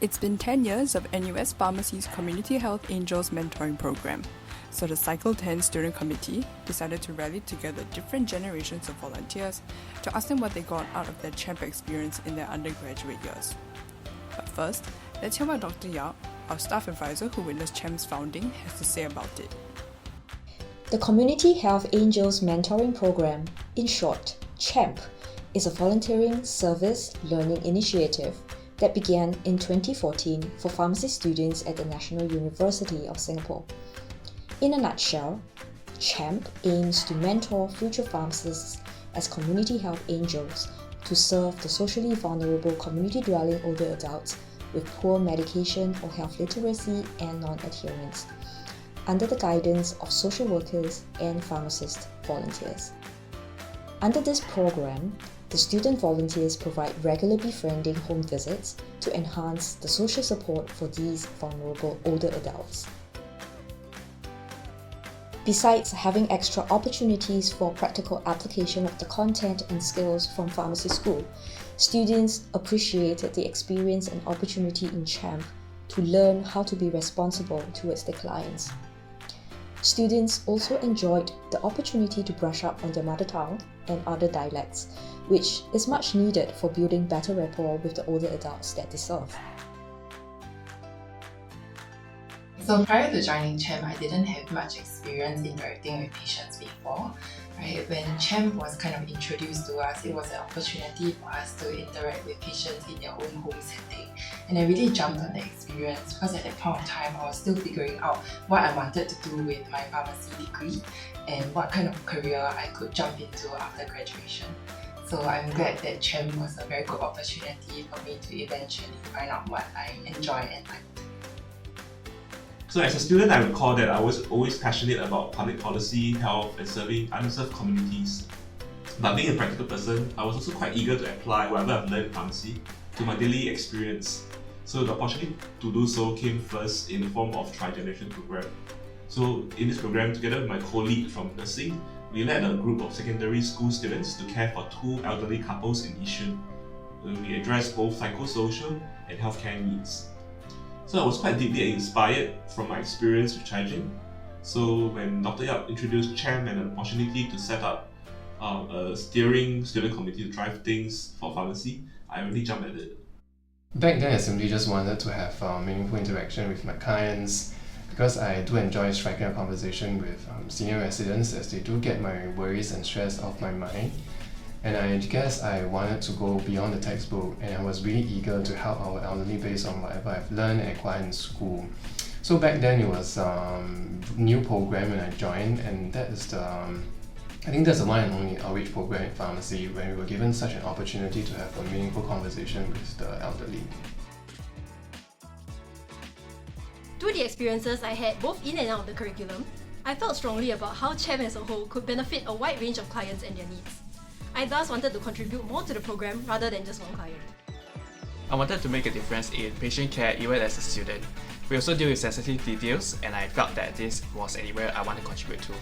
It's been 10 years of NUS Pharmacy's Community Health Angels mentoring program, so the Cycle 10 Student Committee decided to rally together different generations of volunteers to ask them what they got out of their CHAMP experience in their undergraduate years. But first, let's hear what Dr. Yap, our staff advisor who witnessed CHAMP's founding, has to say about it. The Community Health Angels mentoring program, in short, CHAMP, is a volunteering service learning initiative that began in 2014 for pharmacy students at the National University of Singapore. In a nutshell, CHAMP aims to mentor future pharmacists as community health angels to serve the socially vulnerable community-dwelling older adults with poor medication or health literacy and non-adherence, under the guidance of social workers and pharmacist volunteers. Under this program, the student volunteers provide regular befriending home visits to enhance the social support for these vulnerable older adults. Besides having extra opportunities for practical application of the content and skills from pharmacy school, students appreciated the experience and opportunity in CHAMP to learn how to be responsible towards their clients. Students also enjoyed the opportunity to brush up on their mother tongue and other dialects, which is much needed for building better rapport with the older adults that they serve. So prior to joining CHAMP, I didn't have much experience interacting with patients before. Right? When CHAMP was kind of introduced to us, it was an opportunity for us to interact with patients in their own home setting. And I really jumped on the experience because at that point of time, I was still figuring out what I wanted to do with my pharmacy degree and what kind of career I could jump into after graduation. So I'm glad that CHAMP was a very good opportunity for me to eventually find out what I enjoy and like. So as a student, I recall that I was always passionate about public policy, health, and serving underserved communities. But being a practical person, I was also quite eager to apply whatever I've learned in pharmacy to my daily experience. So the opportunity to do so came first in the form of Tri-Generation program. So in this program, together with my colleague from nursing, we led a group of secondary school students to care for two elderly couples in Yishun. We addressed both psychosocial and healthcare needs. So I was quite deeply inspired from my experience with Chai-Jin. So when Dr. Yap introduced CHAMP and an opportunity to set up a steering student committee to drive things for pharmacy, I really jumped at it. Back then, I simply just wanted to have meaningful interaction with my clients because I do enjoy striking a conversation with senior residents as they do get my worries and stress off my mind. And I guess I wanted to go beyond the textbook, and I was really eager to help our elderly based on whatever I've learned and acquired in school. So back then it was a new program when I joined, and that is I think that's the one and only outreach program in pharmacy when we were given such an opportunity to have a meaningful conversation with the elderly. Through the experiences I had both in and out of the curriculum, I felt strongly about how CHAMP as a whole could benefit a wide range of clients and their needs. I thus wanted to contribute more to the program rather than just one client. I wanted to make a difference in patient care even as a student. We also deal with sensitive details, and I felt that this was anywhere I want to contribute to.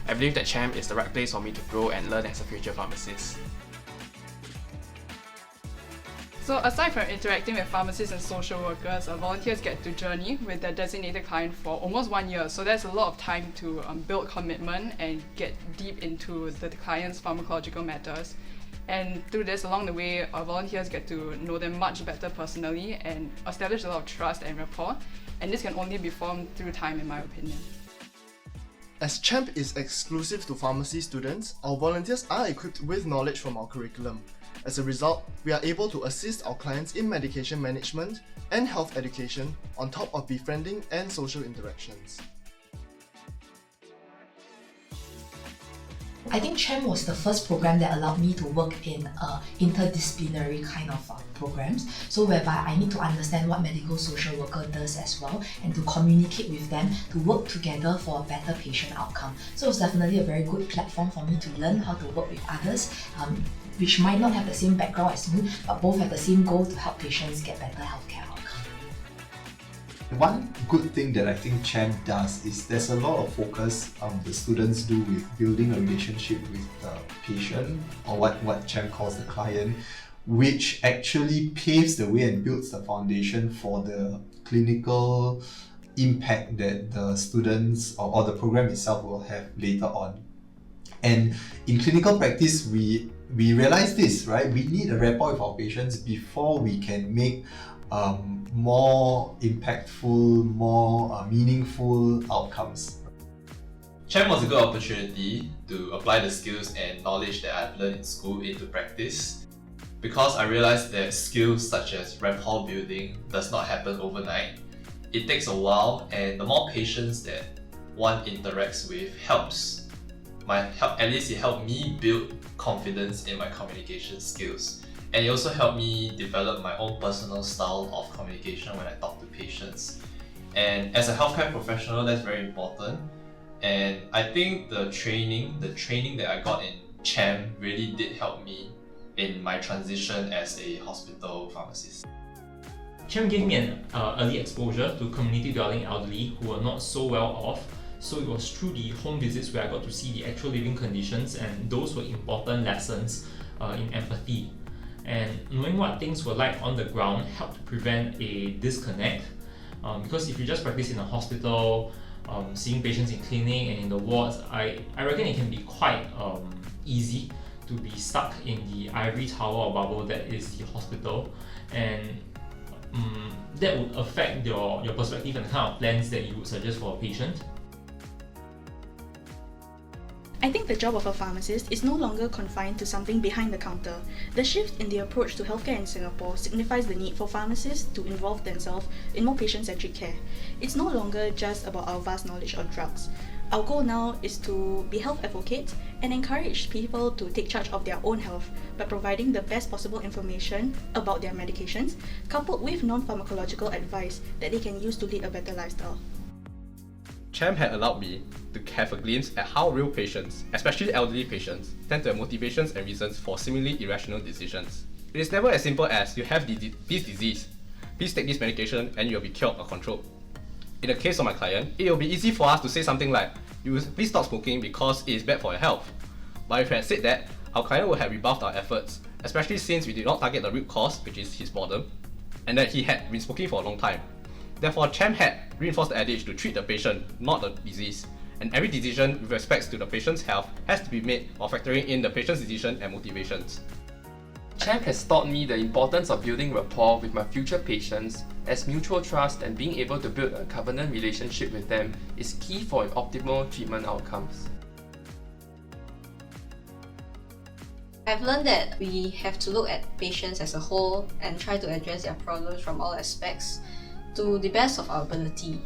I believe that CHAMP is the right place for me to grow and learn as a future pharmacist. So aside from interacting with pharmacists and social workers, volunteers get to journey with their designated client for almost 1 year. So there's a lot of time to build commitment and get deep into the client's pharmacological matters. And through this, along the way, volunteers get to know them much better personally and establish a lot of trust and rapport. And this can only be formed through time, in my opinion. As CHAMP is exclusive to pharmacy students, our volunteers are equipped with knowledge from our curriculum. As a result, we are able to assist our clients in medication management and health education on top of befriending and social interactions. I think CHAMP was the first program that allowed me to work in interdisciplinary kind of programs, so whereby I need to understand what medical social worker does as well and to communicate with them to work together for a better patient outcome. So it's definitely a very good platform for me to learn how to work with others which might not have the same background as me, but both have the same goal to help patients get better healthcare outcome. One good thing that I think CHAMP does is there's a lot of focus the students do with building a relationship with the patient, or what CHAMP calls the client, which actually paves the way and builds the foundation for the clinical impact that the students or the program itself will have later on. And in clinical practice, we realize this, right? We need a rapport with our patients before we can make more impactful, more meaningful outcomes. CHAMP was a good opportunity to apply the skills and knowledge that I've learned in school into practice, because I realized that skills such as rapport building does not happen overnight. It takes a while, and the more patients that one interacts with at least it helped me build confidence in my communication skills. And it also helped me develop my own personal style of communication when I talk to patients. And as a healthcare professional, that's very important. And I think the training that I got in CHAMP really did help me in my transition as a hospital pharmacist. CHAMP gave me an early exposure to community dwelling elderly who were not so well off. So it was through the home visits where I got to see the actual living conditions, and those were important lessons in empathy. And knowing what things were like on the ground helped to prevent a disconnect, because if you just practice in a hospital, seeing patients in clinic and in the wards, I reckon it can be quite easy to be stuck in the ivory tower or bubble that is the hospital, and that would affect your perspective and the kind of plans that you would suggest for a patient. I think the job of a pharmacist is no longer confined to something behind the counter. The shift in the approach to healthcare in Singapore signifies the need for pharmacists to involve themselves in more patient-centric care. It's no longer just about our vast knowledge on drugs. Our goal now is to be health advocates and encourage people to take charge of their own health by providing the best possible information about their medications, coupled with non-pharmacological advice that they can use to lead a better lifestyle. CHAMP had allowed me to have a glimpse at how real patients, especially elderly patients, tend to have motivations and reasons for seemingly irrational decisions. It is never as simple as, you have this disease, please take this medication and you'll be cured or controlled. In the case of my client, it will be easy for us to say something like, please stop smoking because it is bad for your health. But if we had said that, our client would have rebuffed our efforts, especially since we did not target the root cause, which is his boredom, and that he had been smoking for a long time. Therefore, CHAMP had reinforced the adage to treat the patient, not the disease. And every decision with respect to the patient's health has to be made while factoring in the patient's decision and motivations. CHAMP has taught me the importance of building rapport with my future patients, as mutual trust and being able to build a covenant relationship with them is key for optimal treatment outcomes. I've learned that we have to look at patients as a whole and try to address their problems from all aspects to the best of our ability.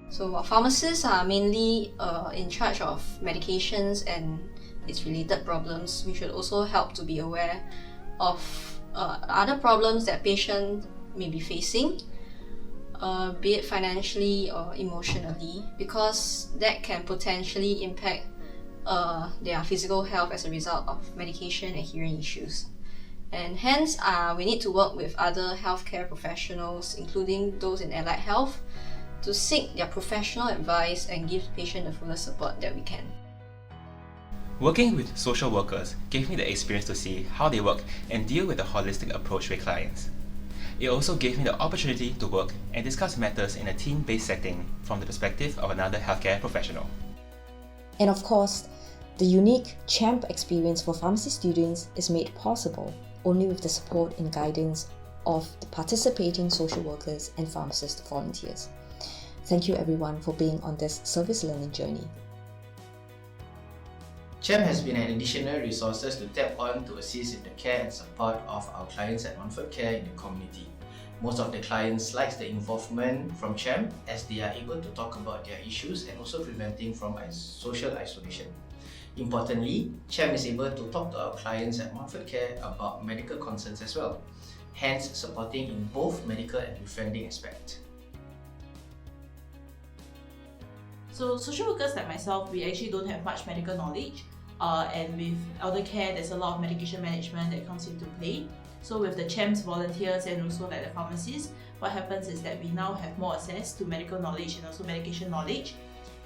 So while pharmacists are mainly in charge of medications and its related problems, we should also help to be aware of other problems that patients may be facing, be it financially or emotionally, because that can potentially impact their physical health as a result of medication adherence issues. And hence, we need to work with other healthcare professionals, including those in allied health, to seek their professional advice and give patients the fullest support that we can. Working with social workers gave me the experience to see how they work and deal with a holistic approach with clients. It also gave me the opportunity to work and discuss matters in a team-based setting from the perspective of another healthcare professional. And of course, the unique CHAMP experience for pharmacy students is made possible only with the support and guidance of the participating social workers and pharmacist volunteers. Thank you everyone for being on this service learning journey. CHAMP has been an additional resource to tap on to assist in the care and support of our clients at Montfort Care in the community. Most of the clients like the involvement from CHAMP as they are able to talk about their issues and also preventing from social isolation. Importantly, CHAMP is able to talk to our clients at Montfort Care about medical concerns as well, hence supporting in both medical and befriending aspects. So social workers like myself, we actually don't have much medical knowledge, and with elder care, there's a lot of medication management that comes into play. So with the CHAMP's volunteers and also like the pharmacists, what happens is that we now have more access to medical knowledge and also medication knowledge.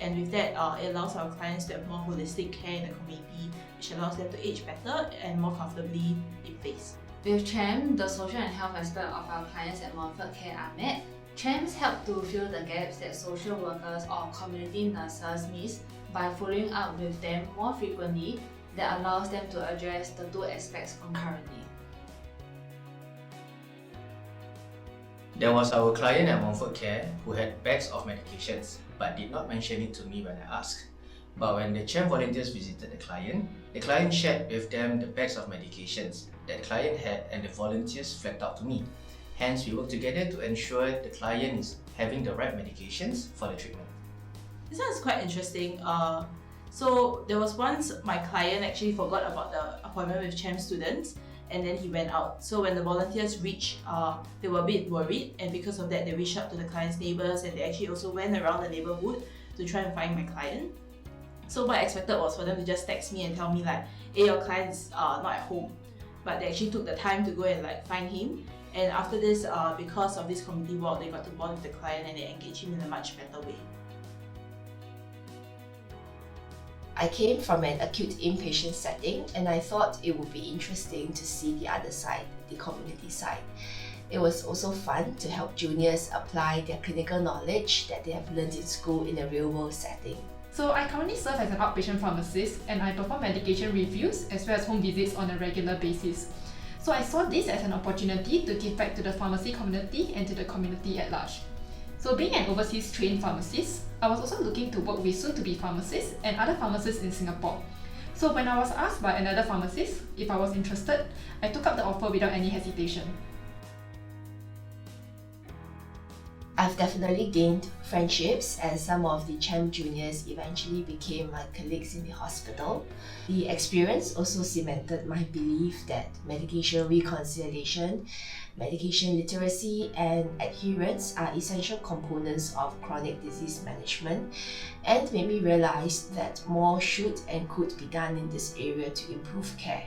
And with that, it allows our clients to have more holistic care in the community, which allows them to age better and more comfortably in place. With CHAMP, the social and health aspect of our clients at Montfort Care are met. CHAMPs help to fill the gaps that social workers or community nurses miss by following up with them more frequently that allows them to address the two aspects concurrently. There was our client at Montfort Care who had bags of medications but did not mention it to me when I asked. But when the CHAMP volunteers visited the client shared with them the bags of medications that the client had and the volunteers flagged out to me. Hence, we work together to ensure the client is having the right medications for the treatment. This one is quite interesting. So there was once my client actually forgot about the appointment with CHAMP students and then he went out. So when the volunteers reached, they were a bit worried, and because of that they reached out to the client's neighbours and they actually also went around the neighbourhood to try and find my client. So what I expected was for them to just text me and tell me like, hey, your client's not at home. But they actually took the time to go and like find him. And after this, because of this community work, they got to bond with the client and they engaged him in a much better way. I came from an acute inpatient setting and I thought it would be interesting to see the other side, the community side. It was also fun to help juniors apply their clinical knowledge that they have learned in school in a real-world setting. So I currently serve as an outpatient pharmacist and I perform medication reviews as well as home visits on a regular basis. So I saw this as an opportunity to give back to the pharmacy community and to the community at large. So being an overseas trained pharmacist, I was also looking to work with soon-to-be pharmacists and other pharmacists in Singapore. So when I was asked by another pharmacist if I was interested, I took up the offer without any hesitation. I've definitely gained friendships as some of the CHAMP juniors eventually became my colleagues in the hospital. The experience also cemented my belief that medication reconciliation, medication literacy and adherence are essential components of chronic disease management, and made me realize that more should and could be done in this area to improve care.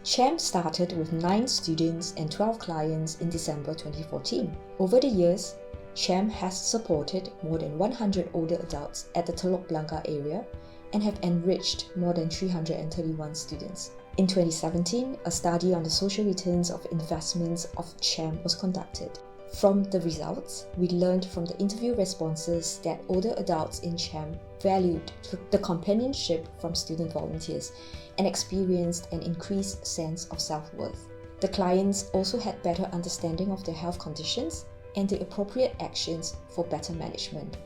CHAMP started with 9 students and 12 clients in December 2014. Over the years, CHAMP has supported more than 100 older adults at the Telok Blangah area and have enriched more than 331 students. In 2017, a study on the social returns of investments of CHAMP was conducted. From the results, we learned from the interview responses that older adults in CHAMP valued the companionship from student volunteers and experienced an increased sense of self-worth. The clients also had better understanding of their health conditions and the appropriate actions for better management.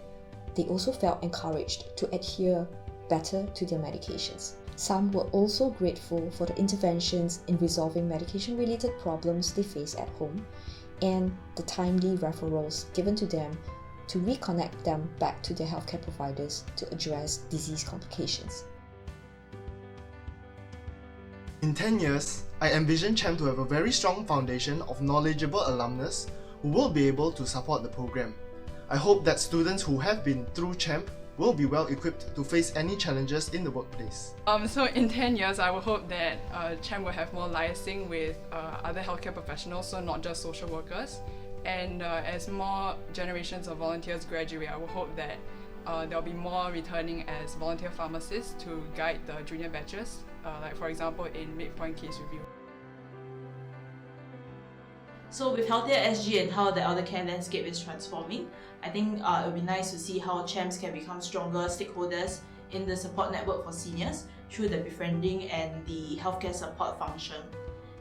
They also felt encouraged to adhere better to their medications. Some were also grateful for the interventions in resolving medication-related problems they face at home and the timely referrals given to them to reconnect them back to their healthcare providers to address disease complications. In 10 years, I envision CHAMP to have a very strong foundation of knowledgeable alumnus who will be able to support the program. I hope that students who have been through CHAMP will be well equipped to face any challenges in the workplace. So in 10 years, I would hope that CHAMP will have more liaising with other healthcare professionals, so not just social workers. And as more generations of volunteers graduate, I would hope that there'll be more returning as volunteer pharmacists to guide the junior batches, like for example in midpoint case review. So with Healthier SG and how the elder care landscape is transforming, I think it would be nice to see how CHAMPs can become stronger stakeholders in the support network for seniors through the befriending and the healthcare support function.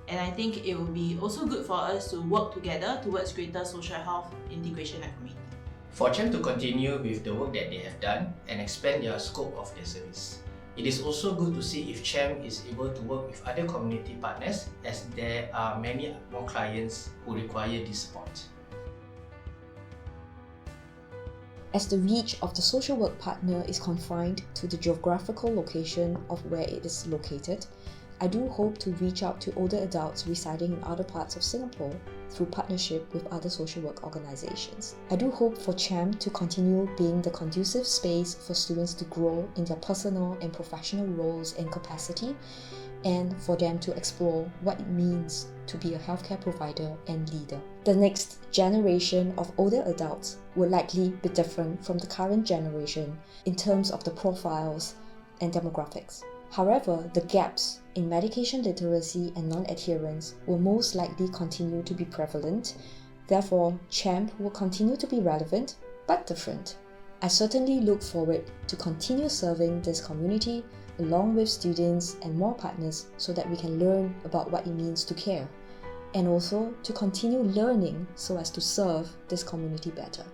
And I think it would be also good for us to work together towards greater social health integration and community. For CHAMP to continue with the work that they have done and expand their scope of their service, it is also good to see if CHAMP is able to work with other community partners, as there are many more clients who require this support. As the reach of the social work partner is confined to the geographical location of where it is located, I do hope to reach out to older adults residing in other parts of Singapore through partnership with other social work organisations. I do hope for CHAMP to continue being the conducive space for students to grow in their personal and professional roles and capacity, and for them to explore what it means to be a healthcare provider and leader. The next generation of older adults will likely be different from the current generation in terms of the profiles, and demographics. However, the gaps in medication literacy and non-adherence will most likely continue to be prevalent. Therefore, CHAMP will continue to be relevant, but different. I certainly look forward to continue serving this community along with students and more partners so that we can learn about what it means to care, and also to continue learning so as to serve this community better.